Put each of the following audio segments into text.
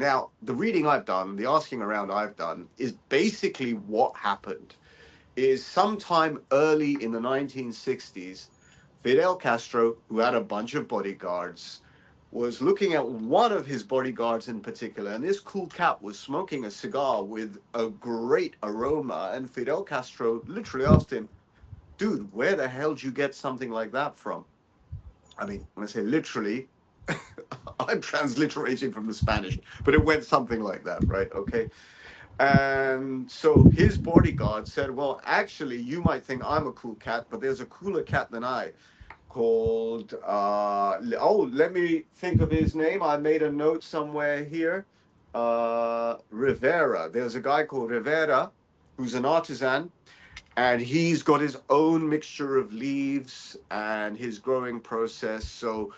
Now, the reading I've done, the asking around I've done, is basically what happened is sometime early in the 1960s, Fidel Castro, who had a bunch of bodyguards, was looking at one of his bodyguards in particular, and this cool cat was smoking a cigar with a great aroma, and Fidel Castro literally asked him, dude, where the hell did you get something like that from? I mean, when I say literally, I'm transliterating from the Spanish, but it went something like that, right? Okay. And so his bodyguard said, well, actually, you might think I'm a cool cat, but there's a cooler cat than I called, let me think of his name. I made a note somewhere here. Rivera. There's a guy called Rivera who's an artisan, and he's got his own mixture of leaves and his growing process. So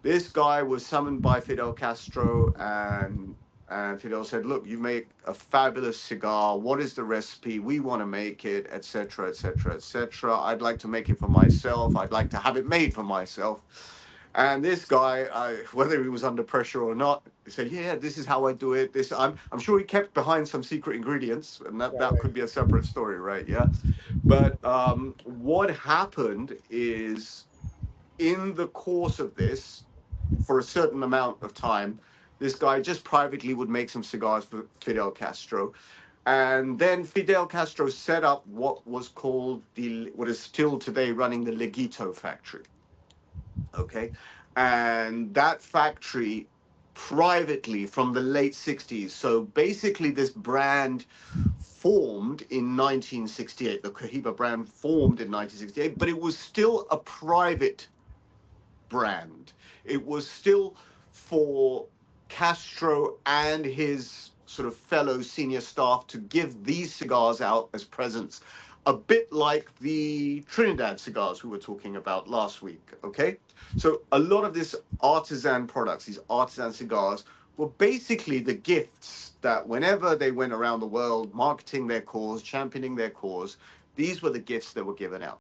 this guy was summoned by Fidel Castro, and Fidel said, look, you make a fabulous cigar. What is the recipe? We want to make it, etc., etc., etc. I'd like to make it for myself. I'd like to have it made for myself. And this guy, whether he was under pressure or not, he said, yeah, this is how I do it. I'm sure he kept behind some secret ingredients, and that could be a separate story, right? Yeah. But what happened is, in the course of this, for a certain amount of time, this guy just privately would make some cigars for Fidel Castro. And then Fidel Castro set up what was called what is still today running the Leguito factory. Okay. And that factory privately from the late 60s. So basically, this brand formed in 1968. The Cohiba brand formed in 1968, but it was still a private brand. It was still for Castro and his sort of fellow senior staff to give these cigars out as presents, a bit like the Trinidad cigars we were talking about last week, okay? So a lot of this artisan products, these artisan cigars, were basically the gifts that whenever they went around the world marketing their cause, championing their cause, these were the gifts that were given out.